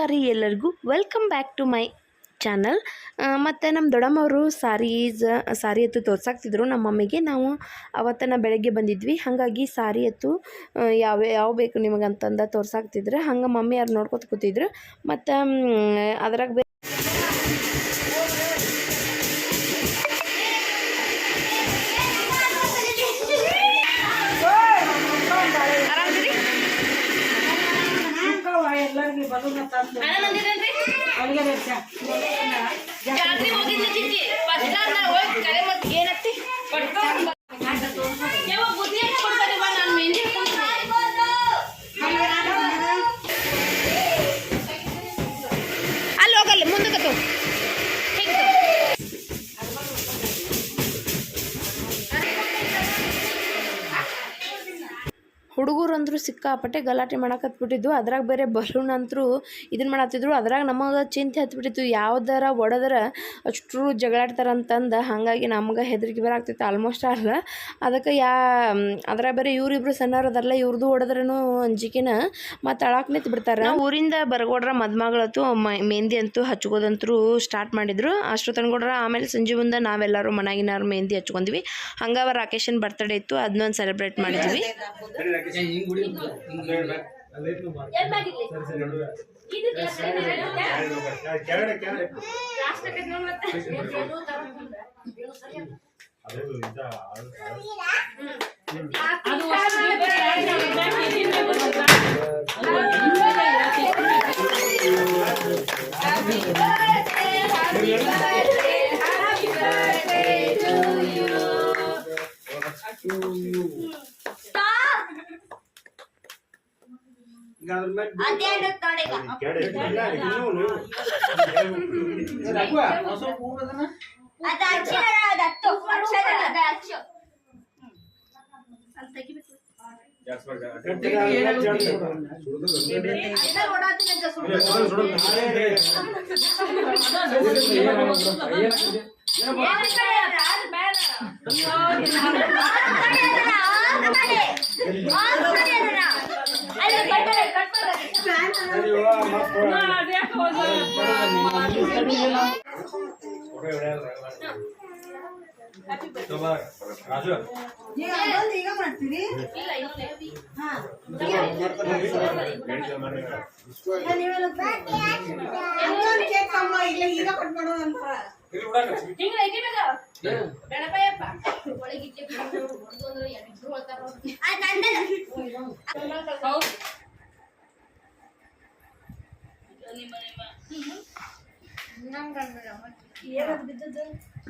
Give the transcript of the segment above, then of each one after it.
ನಮಸ್ಕಾರ ರೀ ಎಲ್ಲರಿಗೂ welcome back to my channel. ಮತ್ತು ನಮ್ಮ ದೊಡ್ಡಮ್ಮವರು ಸಾರಿ ಎತ್ತು ತೋರ್ಸಾಕ್ತಿದ್ರು ನಮ್ಮ ಮಮ್ಮಿಗೆ. ನಾವು ಅವತ್ತನ ಬೆಳಗ್ಗೆ ಬಂದಿದ್ವಿ, ಹಾಗಾಗಿ ಸಾರಿ ಎತ್ತು ಯಾವ ಬೇಕು ನಿಮಗಂತಂದು ತೋರ್ಸಾಕ್ತಿದ್ರು. ಹಂಗೆ ಮಮ್ಮಿ ಯಾರು ನೋಡ್ಕೊತ ಕೂತಿದ್ರು. ಮತ್ತು ಅದ್ರಾಗ ಅಲ್ಲಿ ಹೋಗಲ್ಲ ಮುಂದಕ್ಕೆ ಹುಡುಗರು ಅಂದರು ಸಿಕ್ಕಾಪಟ್ಟೆ ಗಲಾಟೆ ಮಾಡಕತ್ಬಿಟ್ಟಿದ್ದು. ಅದ್ರಾಗ ಬೇರೆ ಬಲೂನ್ ಅಂತರೂ ಇದನ್ನು ಮಾಡತ್ತಿದ್ರು. ಅದ್ರಾಗ ನಮಗೆ ಚಿಂತೆ ಹತ್ಬಿಟ್ಟಿತ್ತು, ಯಾವ್ದಾರ ಒಡೆದ್ರ ಅಷ್ಟರು ಜಗಳಾಡ್ತಾರಂತಂದು. ಹಾಗಾಗಿ ನಮ್ಗೆ ಹೆದರಿಕೆ ಬರಾಗ್ತಿತ್ತು ಆಲ್ಮೋಸ್ಟ್ ಅಲ್ಲ. ಅದಕ್ಕೆ ಅದ್ರಾಗ ಬೇರೆ ಇವರಿಬ್ರು ಸಣ್ಣವ್ರದಲ್ಲ, ಇವ್ರದ್ದು ಹೊಡೆದ್ರೂ ಅಂಜಿಕೆನ ಮತ್ತು ಅಳಾಕ್ ನಿಂತು ಬಿಡ್ತಾರೆ. ಊರಿಂದ ಬರಗೋಡ್ರ ಮದುಮಗಳತ್ತು ಮೆಹಂದಿ ಅಂತೂ ಹಚ್ಕೋದಂತರೂ ಸ್ಟಾರ್ಟ್ ಮಾಡಿದ್ರು. ಅಷ್ಟು ತಂದ್ಕೊಡ್ರ ಆಮೇಲೆ ಸಂಜೆ ಮುಂದೆ ನಾವೆಲ್ಲರೂ ಮನೆಯಾಗಿನಾರು ಮೆಹಂದಿ ಹಚ್ಕೊಂಡ್ವಿ. ಹಂಗೆ ರಾಕೇಶನ್ ಬರ್ತಡೇ ಇತ್ತು, ಅದನ್ನೊಂದು ಸೆಲೆಬ್ರೇಟ್ ಮಾಡಿದ್ವಿ.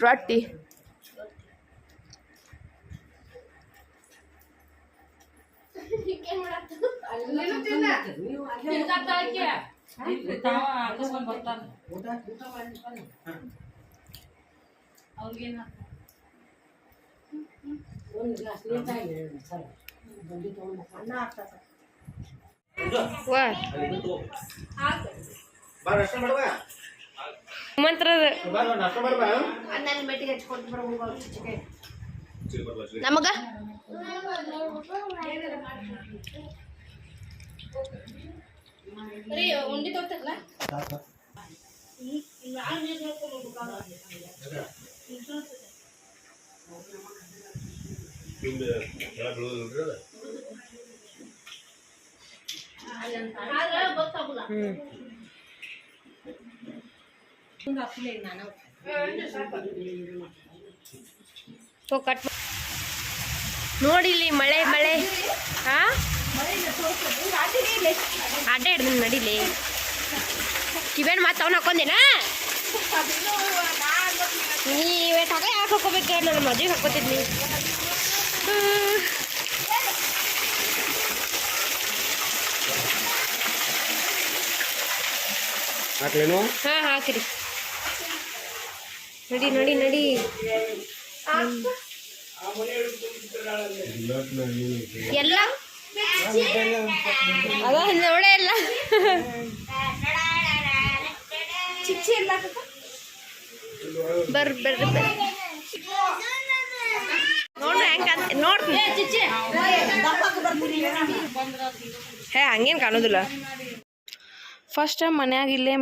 ರೊಟ್ಟಿ ನಮಗ ಉಂಡಿ ತೋರ್ತಲ್ಲ ನೋಡಿಲಿ ಮಳೆ ಮಳೆ. ಅಡ್ಡ ಹಿಡ್ದು ನಡಿಲಿ. ಕಿವೇನು ಮತ್ತೆ ಅವನು ಹಾಕೊಂದೇನಾ? ನೀವೇ ತಗ ಯಾಕೆ ಹಾಕೋಬೇಕು? ನನ್ನ ಮದುವೆಗೆ ಹಾಕೋತಿದ್ನಿ. ಹಾಂ ಹಾಕಿರಿ. ನಡಿ ನಡಿ ನಡಿ. ಎಲ್ಲ ಅದ ನೋಡೇ ಇಲ್ಲ. ಬರ್ರಿ ಬರ್ರಿ ಬರ್ರಿ ನೋಡ್ರಿ ಹೆಂಗೆ ನೋಡ್ರಿ. ಹೇ ಹಂಗೇನು ಕಾಣೋದಿಲ್ಲ. ಫಸ್ಟ್ ಮನ್ಯಾಗ ಇಲ್ಲೇ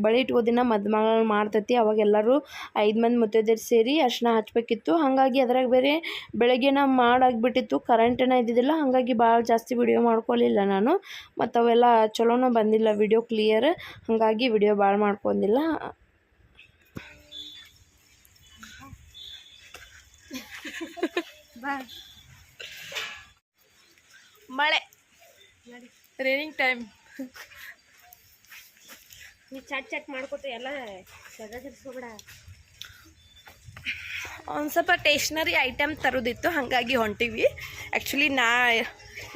ಬಳಿ ಇಟ್ಕೋ ದಿನ ಮದುಮಗಳು ಮಾಡ್ತೈತಿ. ಅವಾಗ ಎಲ್ಲರೂ 5 ಮಂದಿ ಮುತ್ತೈದೆಯರು ಸೇರಿ ಅರ್ಶಿನ ಹಚ್ಬೇಕಿತ್ತು. ಹಾಗಾಗಿ ಅದ್ರಾಗ ಬೇರೆ ಬೆಳಗ್ಗೆನ ಮಾಡಾಗಿಬಿಟ್ಟಿತ್ತು, ಕರೆಂಟೇನ ಇದ್ದಿದ್ದಿಲ್ಲ. ಹಾಗಾಗಿ ಭಾಳ ಜಾಸ್ತಿ ವಿಡಿಯೋ ಮಾಡ್ಕೊಲಿಲ್ಲ ನಾನು. ಮತ್ತು ಅವೆಲ್ಲ ಚಲೋನೂ ಬಂದಿಲ್ಲ ವಿಡಿಯೋ ಕ್ಲಿಯರ್, ಹಾಗಾಗಿ ವಿಡಿಯೋ ಭಾಳ ಮಾಡ್ಕೊಂಡಿಲ್ಲ. ಮಳೆ ರೇನಿಂಗ್ ಟೈಮ್ ನೀ ಚಟ್ ಮಾಡ್ಕೊತ ಎಲ್ಲ ಸದಸ್ಯರ್ಸ್ಕೊಬೇಡ. ಒಂದು ಸ್ವಲ್ಪ ಟೇಷ್ನರಿ ಐಟಮ್ ತರೋದಿತ್ತು, ಹಾಗಾಗಿ ಹೊಂಟಿವಿ. ಆ್ಯಕ್ಚುಲಿ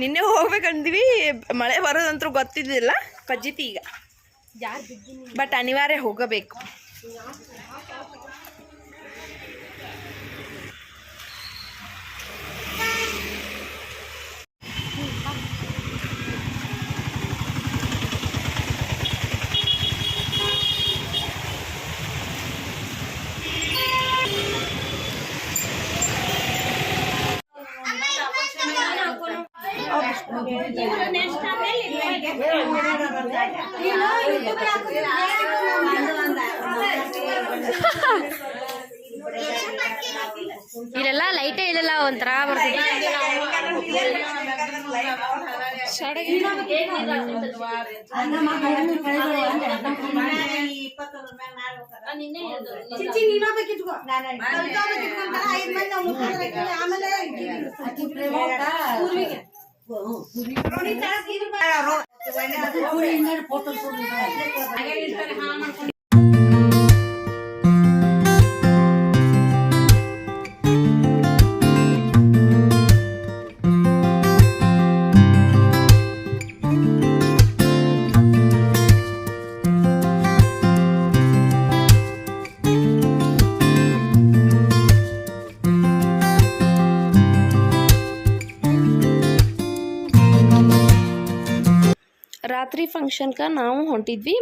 ನಿನ್ನೆ ಹೋಗ್ಬೇಕಂದ್ವಿ, ಮಳೆ ಬರೋದಂತೂ ಗೊತ್ತಿದ್ದಿಲ್ಲ, ಕಜ್ಜಿತಿ ಈಗ. ಬಟ್ ಅನಿವಾರ್ಯ ಹೋಗಬೇಕು. ಇಲ್ಲೆಲ್ಲ ಲೈಟೇ ಇಲ್ಲಲ್ಲ, ಒಂಥರ ಬರ್ತದೆ. ರಾತ್ರಿ ಫಂಕ್ಷನ್ಗೆ ನಾವು ಹೊಂಟಿದ್ವಿ.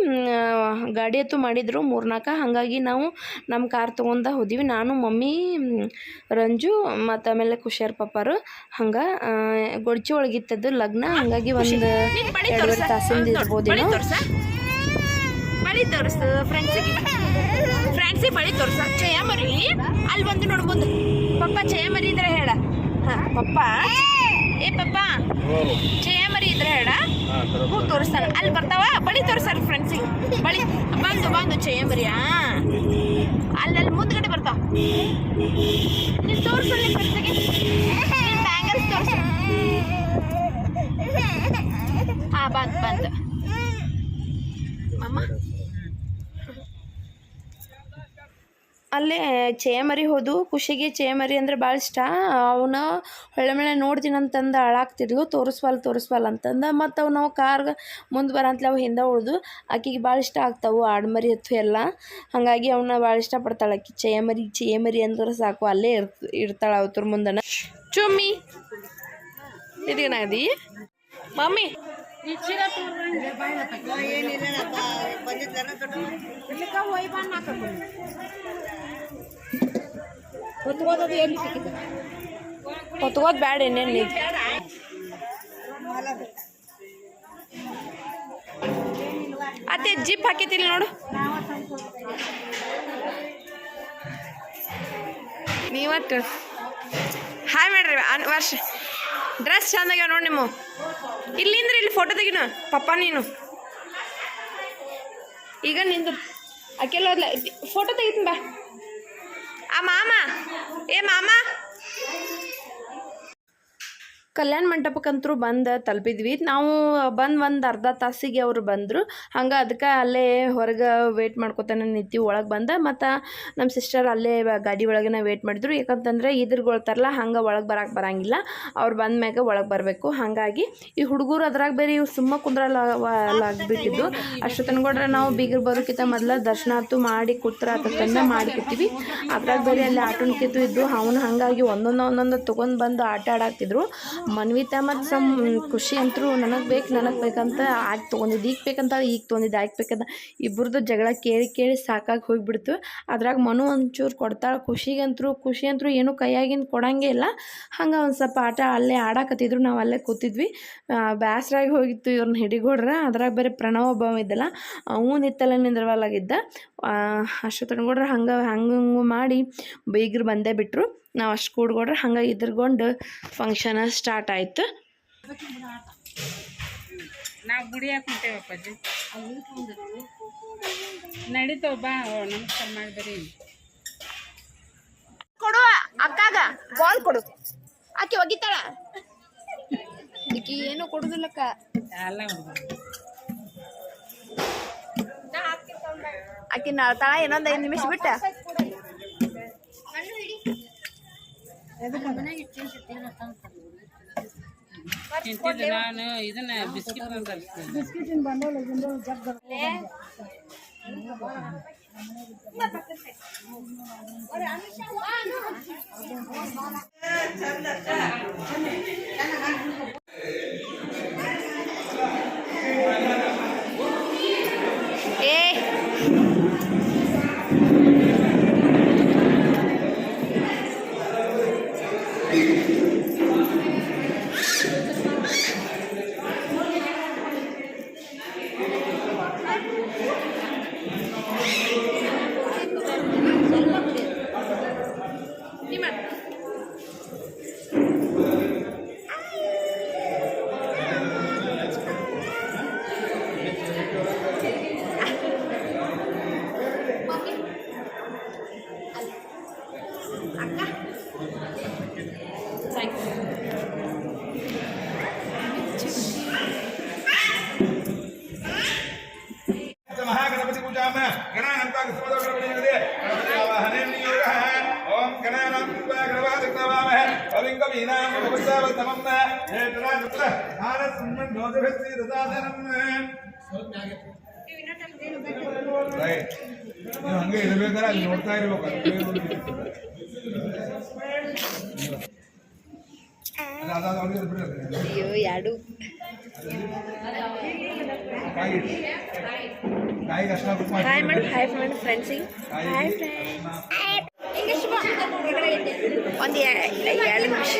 ಗಾಡಿ ಅಂತೂ ಮಾಡಿದ್ರು 3-4, ಹಾಗಾಗಿ ನಾವು ನಮ್ಮ ಕಾರ್ ತೊಗೊಂಡು ಹೋದ್ವಿ. ನಾನು, ಮಮ್ಮಿ, ರಂಜು ಮತ್ತು ಆಮೇಲೆ ಕುಶರ್ ಪಪ್ಪರು. ಹಂಗೆ ಗೊಡ್ಚಿ ಒಳಗಿತ್ತದ್ದು ಲಗ್ನ, ಹಾಗಾಗಿ ಒಂದು 2.5 ತಾಸಿಂದ ಇರ್ಬೋದೇನೋ. ಬಳಿ ತೋರಿಸು ಫ್ರೆಂಡ್ಸಿಗೆ ಬಳಿ ತೋರಿಸ. ಚಯ ಮರಿ ಅಲ್ಲಿ ಬಂದು ನೋಡ್ಬೋದು. ಪಪ್ಪ ಚಯ ಮರಿ ಇದ್ರೆ ಹೇಳ. ಹಾಂ ಪಪ್ಪ, ಏ ಪಪ್ಪ ಚಯ ಮರಿ ಇದ್ರೆ ಹೇಳ, ಹೂ ತೋರಿಸ್ತಾನೆ. ಅಲ್ಲಿ ಬರ್ತಾವ ಬಳಿ ತೋರಿಸ್ತಾರೆ ಫ್ರೆಂಡ್ಸಿಗೆ. ಬಳಿ ಬಂದು ಚಯ ಮರಿಯಾ ಅಲ್ಲಿ ಮುಂದ್ಗಡೆ ಬರ್ತಾವ. ನೀವು ತೋರಿಸಲ್ಲ ಫ್ರೆಂಡ್ಸಿಗೆ, ಬ್ಯಾಂಗಲ್ಸ್ ತೋರಿಸ. ಹಾಂ ಬಂದು ಮಮ್ಮ ಅಲ್ಲೇ ಚೇಮರಿ ಹೋದು. ಖುಷಿಗೆ ಚೇಮರಿ ಅಂದರೆ ಭಾಳ ಇಷ್ಟ. ಅವನ್ನ ಹೊಳ್ಳೆ ನೋಡ್ತೀನಿ ಅಂತಂದು ಹಾಳಾಗ್ತಿದ್ಲು, ತೋರಿಸ್ವಲ್ ಅಂತಂದು. ಮತ್ತು ಅವು ನಾವು ಕಾರ್ಗೆ ಮುಂದೆ ಬರಂತಲೇ ಅವು ಹಿಂದೆ ಉಳಿದು. ಆಕೆಗೆ ಭಾಳ ಇಷ್ಟ ಆಗ್ತಾವೆ ಆಡ್ಮರಿ ಹತ್ತು ಎಲ್ಲ, ಹಾಗಾಗಿ ಅವನ್ನ ಭಾಳ ಇಷ್ಟಪಡ್ತಾಳೆ ಆಕೆ. ಚೇಮರಿ ಅಂದ್ರೆ ಸಾಕು, ಅಲ್ಲೇ ಇರ್ತಾಳೆ ಅವ್ರ ಮುಂದನ. ಚುಮ್ಮಿ ಇದೇನಾಗದಿ ಮಮ್ಮಿ? ಹೊತ್ಕೋದ್ ಬ್ಯಾಡ, ಏನೇನು ಅತ್ತೆ ಜಿಪ್ ಹಾಕೈತಿಲ್ಲ ನೋಡು. ನೀವತ್ತು ಹಾಯ್ ಮಾಡ್ರಿ. ವರ್ಷ ಡ್ರೆಸ್ ಚಂದಾಗ್ಯಾವ ನೋಡಿ ನಿಮ್ಮ. ಇಲ್ಲಿಂದ್ರೆ ಇಲ್ಲಿ ಫೋಟೋ ತೆಗಿನ ಪಪ್ಪ ನೀನು. ಈಗ ನಿಂದು ಅಕ್ಕೆಲ್ಲ ಫೋಟೋ ತೆಗಿತೀನಿ ಬಾ. ಆ ಮಾಮ, ಏ ಮಾಮ. ಕಲ್ಯಾಣ ಮಂಟಪಕ್ಕಂತರೂ ಬಂದು ತಲುಪಿದ್ವಿ ನಾವು. ಒಂದು ಅರ್ಧ ತಾಸಿಗೆ ಅವರು ಬಂದರು. ಹಂಗೆ ಅದಕ್ಕೆ ಅಲ್ಲೇ ಹೊರಗೆ ವೇಟ್ ಮಾಡ್ಕೊತಾನೆ ನಿಂತೀವಿ. ಒಳಗೆ ಬಂದ ಮತ್ತು ನಮ್ಮ ಸಿಸ್ಟರ್ ಅಲ್ಲೇ ಗಾಡಿ ಒಳಗೆ ವೇಟ್ ಮಾಡಿದ್ರು. ಯಾಕಂತಂದರೆ ಇದ್ರಗೊಳ್ತಾರಲ್ಲ, ಹಂಗೆ ಒಳಗೆ ಬರೋಂಗಿಲ್ಲ. ಅವ್ರು ಬಂದ ಮ್ಯಾಗ ಒಳಗೆ ಬರಬೇಕು. ಹಾಗಾಗಿ ಈ ಹುಡುಗರು ಅದ್ರಾಗ ಬೇರೆ ಇವು ಸುಮ್ಮ ಕುಂದ್ರಲಾಗ್ಬಿಟ್ಟಿದ್ದು. ಅಷ್ಟು ತನ್ಕೊಂಡ್ರೆ ನಾವು ಬೀಗರು ಬರೋಕ್ಕಿಂತ ಮೊದಲು ದರ್ಶನ ಅಂತೂ ಮಾಡಿ ಕೂತ್ರಂದ ಮಾಡಿಕೊಡ್ತೀವಿ. ಅದ್ರಾಗ ಬೇರೆ ಅಲ್ಲಿ ಆಟೋನ್ಕಿತ್ತು ಇದ್ದು ಅವನು. ಹಾಗಾಗಿ ಒಂದೊಂದು ತೊಗೊಂಡು ಬಂದು ಆಟ ಆಡಾಕ್ತಿದ್ರು. ಮನ್ವಿತ ಮತ್ತು ಖುಷಿ ಅಂತರೂ ನನಗೆ ಬೇಕಂತ ಆಗ ತೊಗೊಂಡಿದ್ದು ಈಗ ಬೇಕಂತ ಈಗ ತೊಗೊಂಡಿದ್ದು ಆಯ್ಕೆ ಬೇಕಂತ ಇಬ್ಬರದು ಜಗಳ ಕೇಳಿ ಸಾಕಾಗಿ ಹೋಗಿಬಿಡ್ತು. ಅದ್ರಾಗ ಮನು ಒಂಚೂರು ಕೊಡ್ತಾಳೆ ಖುಷಿ ಅಂತರೂ ಏನೂ ಕೈಯಾಗಿಂದ ಕೊಡೋಂಗೇ ಇಲ್ಲ. ಹಂಗೆ ಒಂದು ಸ್ವಲ್ಪ ಆಟ ಅಲ್ಲೇ ಆಡಾಕತ್ತಿದ್ರು, ನಾವು ಅಲ್ಲೇ ಕೂತಿದ್ವಿ. ಬೇಸರಾಗಿ ಹೋಗಿತ್ತು ಇವ್ರನ್ನ ಹಿಡಿಗೊಡ್ರ. ಅದ್ರಾಗ ಬೇರೆ ಪ್ರಣವ ಒಬ್ಬ ಇದ್ದಲ್ಲ, ಅವನು ನಿತ್ತಲ್ಲ ನಿಂದ್ರವಲ್ಲಾಗಿದ್ದ. ಅಶ್ವತ್ಥನಗೌಡ್ರ ಹಂಗೆ ಮಾಡಿ ಬೀಗರು ಬಂದೇ ಬಿಟ್ಟರು. ನಾವು ಅಷ್ಟು ಕೂಡ್ಕೊಡ್ರೆ ಹಂಗೆ ಇದ್ರಗೊಂಡು ಫಂಕ್ಷನ್ ಸ್ಟಾರ್ಟ್ ಆಯ್ತು. ನಾವು ಗುಡಿ ಹಾಕೊಂತೇವೆ ಅಪ್ಪಾಜಿ, ನಡೀತಾವ ಬಾ. ನಮಸ್ಕಾರ ಮಾಡಿ ಬರೀ. ಕೊಡು ಅಕ್ಕಾಗ ಬಾಲ್ ಕೊಡು, ಆಕೆ ಒಗಿತಾಳ. ಆಕಿ ಏನು ಕೊಡುದಿಲ್ಲಕ್ಕ. ಎಲ್ಲ ಆಕಿ ನಾಳ್ತಾಳ ಇನ್ನೊಂದು 5 ನಿಮಿಷ ಬಿಟ್ಟ. ತಿಂತಿದ್ದು ನಾನು ಇದನ್ನ ಬಿಸ್ಕಿಟ್ महागणपति पूजा में गणानां गणपति आवाहने नियोग है। ओम गणानां गणपतिवामहे कलिंग वीणां भवत्तमं नेत्रा पुत्र भारत सुमन नोदभस्ति रदाधनम राइट ನೀವು ಹಂಗೆ ಇರಬೇಕಾದ್ರೆ ಅಲ್ಲಿ ನೋಡ್ತಾ ಇರಬೇಕು. ಅಯ್ಯೋ ಎರಡು ಹಾಯ್ ಮಾಡಿ ಫ್ರೆಂಡ್ಸಿಗೆ ಹಾಯ್ ಫ್ರೆಂಡ್ಸ್. ಒಂದು 2 ನಿಮಿಷ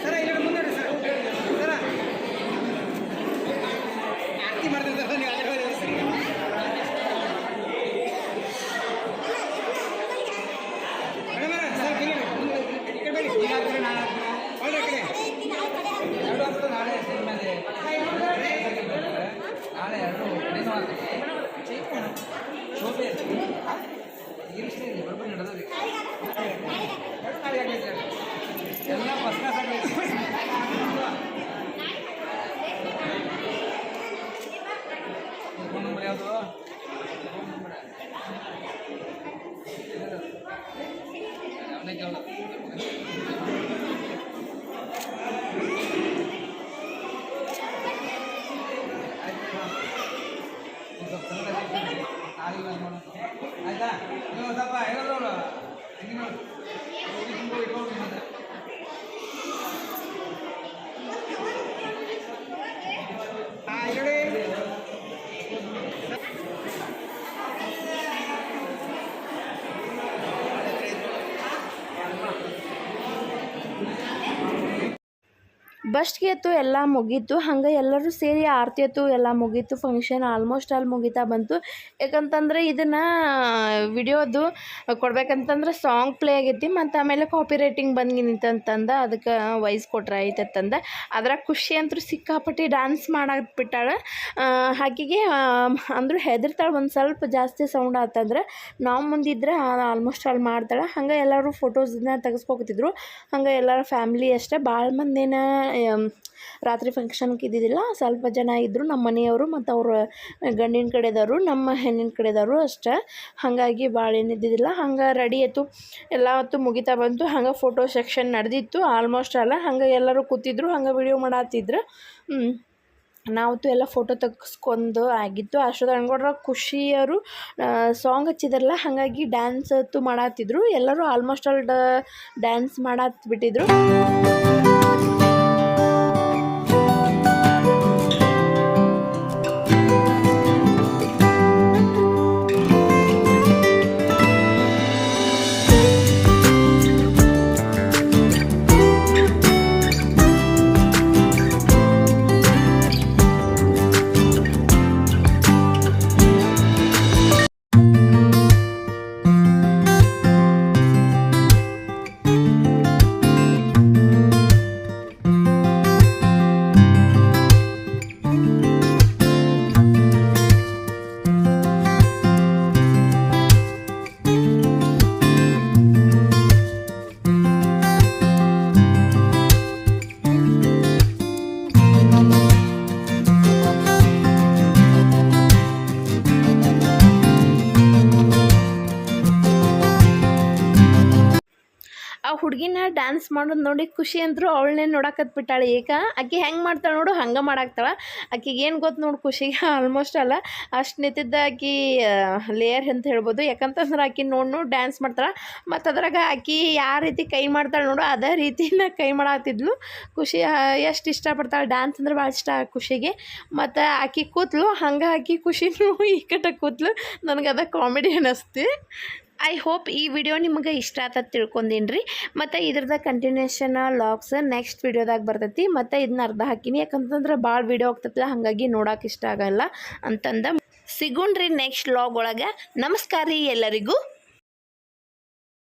ಸರಿ ಬಸ್ಗೆ ಎತ್ತು ಎಲ್ಲ ಮುಗೀತು. ಹಂಗೆ ಎಲ್ಲರೂ ಸೇರಿ ಆರತಿ ಎತ್ತು ಎಲ್ಲ ಮುಗೀತು. ಫಂಕ್ಷನ್ ಆಲ್ಮೋಸ್ಟ್ ಅಲ್ಲಿ ಮುಗಿತಾ ಬಂತು. ಯಾಕಂತಂದ್ರೆ ಇದನ್ನು ವಿಡಿಯೋದು ಕೊಡ್ಬೇಕಂತಂದ್ರೆ ಸಾಂಗ್ ಪ್ಲೇ ಆಗೈತಿ ಮತ್ತು ಆಮೇಲೆ ಕಾಪಿ ರೈಟಿಂಗ್ ಬಂದಿನಿಂತಂದ ಅದಕ್ಕೆ ವಾಯ್ಸ್ ಕೊಟ್ರೆ ಐತಂದ. ಅದ್ರಾಗ ಖುಷಿ ಅಂತೂ ಸಿಕ್ಕಾಪಟ್ಟಿ ಡ್ಯಾನ್ಸ್ ಮಾಡಾಕ್ಬಿಟ್ಟಾಳೆ. ಆಕೆಗೆ ಅಂದರೂ ಹೆದರ್ತಾಳೆ. ಒಂದು ಸ್ವಲ್ಪ ಜಾಸ್ತಿ ಸೌಂಡ್ ಆತಂದ್ರೆ ನಾವು ಮುಂದಿದ್ರೆ ಆಲ್ಮೋಸ್ಟ್ ಅಲ್ಲಿ ಮಾಡ್ತಾಳೆ. ಹಂಗೆ ಎಲ್ಲರೂ ಫೋಟೋಸನ್ನ ತೆಗೆಸ್ಕೊತಿದ್ರು. ಹಂಗೆ ಎಲ್ಲರ ಫ್ಯಾಮ್ಲಿ ಅಷ್ಟೇ, ಭಾಳ ಮಂದಿನ ರಾತ್ರಿ ಫಂಕ್ಷನ್ಗೆ ಇದ್ದಿದ್ದಿಲ್ಲ. ಸ್ವಲ್ಪ ಜನ ಇದ್ದರು, ನಮ್ಮ ಮನೆಯವರು ಮತ್ತು ಅವ್ರ ಗಂಡಿನ ಕಡೆದವರು, ನಮ್ಮ ಹೆಣ್ಣಿನ ಕಡೆದವರು ಅಷ್ಟೇ. ಹಾಗಾಗಿ ಭಾಳ ಏನಿದ್ದಿದ್ದಿಲ್ಲ. ಹಂಗೆ ರೆಡಿ ಆಯಿತು, ಎಲ್ಲ ಹೊತ್ತು ಮುಗಿತಾ ಬಂತು. ಹಂಗೆ ಫೋಟೋ ಸೆಕ್ಷನ್ ನಡೆದಿತ್ತು ಆಲ್ಮೋಸ್ಟ್ ಅಲ್ಲ. ಹಂಗೆ ಎಲ್ಲರೂ ಕೂತಿದ್ರು, ಹಂಗೆ ವಿಡಿಯೋ ಮಾಡತ್ತಿದ್ರು. ನಾವಂತೂ ಎಲ್ಲ ಫೋಟೋ ತೆಗೆಸ್ಕೊಂಡು ಆಗಿತ್ತು. ಅಷ್ಟೊತ್ತು ಅನ್ಕೊಂಡ್ರೆ ಖುಷಿಯವರು ಸಾಂಗ್ ಹಚ್ಚಿದ್ರಲ್ಲ, ಹಾಗಾಗಿ ಡ್ಯಾನ್ಸ್ ಅಂತೂ ಮಾಡತ್ತಿದ್ರು. ಎಲ್ಲರೂ ಆಲ್ಮೋಸ್ಟ್ ಆಲ್ ಡ್ಯಾನ್ಸ್ ಮಾಡತ್ಬಿಟ್ಟಿದ್ರು. ಆ ಹುಡುಗಿನ ಡ್ಯಾನ್ಸ್ ಮಾಡೋದು ನೋಡಿ ಖುಷಿ ಅಂದರು ಅವಳನ್ನೇ ನೋಡಕತ್ಬಿಟ್ಟಾಳೆ. ಆಕೆ ಹೆಂಗೆ ಮಾಡ್ತಾಳೆ ನೋಡು ಹಂಗೆ ಮಾಡಾಕ್ತಾಳೆ. ಆಕೆಗೆ ಏನು ಗೊತ್ತು ನೋಡು ಖುಷಿಗೆ ಆಲ್ಮೋಸ್ಟ್ ಅಲ್ಲ ಅಷ್ಟು ನಿಂತಿದ್ದ ಆಕೆ ಲೇಯರ್ ಅಂತ ಹೇಳ್ಬೋದು. ಯಾಕಂತಂದ್ರೆ ಆಕೆ ನೋಡಿ ಡ್ಯಾನ್ಸ್ ಮಾಡ್ತಾಳೆ. ಮತ್ತು ಅದ್ರಾಗ ಆಕೆ ಯಾವ ರೀತಿ ಕೈ ಮಾಡ್ತಾಳೆ ನೋಡು ಅದೇ ರೀತಿನ ಕೈ ಮಾಡಾಕ್ತಿದ್ಲು. ಖುಷಿ ಎಷ್ಟು ಇಷ್ಟಪಡ್ತಾಳೆ ಡ್ಯಾನ್ಸ್ ಅಂದ್ರೆ ಭಾಳ ಇಷ್ಟ ಖುಷಿಗೆ. ಮತ್ತು ಆಕೆ ಕೂತ್ಲು, ಹಂಗೆ ಆಕೆ ಖುಷಿನೂ ಈ ಕಟ ಕೂತ್ಲು. ನನಗೆ ಅದ ಕಾಮಿಡಿ ಅನ್ನಿಸ್ತು. ಐ ಹೋಪ್ ಈ ವಿಡಿಯೋ ನಿಮಗೆ ಇಷ್ಟ ಆತ ತಿಳ್ಕೊಂಡೀನಿ ರೀ. ಮತ್ತು ಇದ್ರದ್ದು ಕಂಟಿನ್ಯೂಷನ್ ಲಾಗ್ಸ್ ನೆಕ್ಸ್ಟ್ ವಿಡಿಯೋದಾಗ ಬರ್ತೈತಿ. ಮತ್ತು ಇದನ್ನ ಅರ್ಧ ಹಾಕಿನಿ, ಯಾಕಂತಂದ್ರೆ ಭಾಳ ವಿಡಿಯೋ ಆಗ್ತೈತಿಲ್ಲ, ಹಾಗಾಗಿ ನೋಡೋಕೆ ಇಷ್ಟ ಆಗಲ್ಲ ಅಂತಂದ. ಸಿಗೋಣ್ರಿ ನೆಕ್ಸ್ಟ್ ಲಾಗ್ ಒಳಗೆ. ನಮಸ್ಕಾರ ರೀ ಎಲ್ಲರಿಗೂ.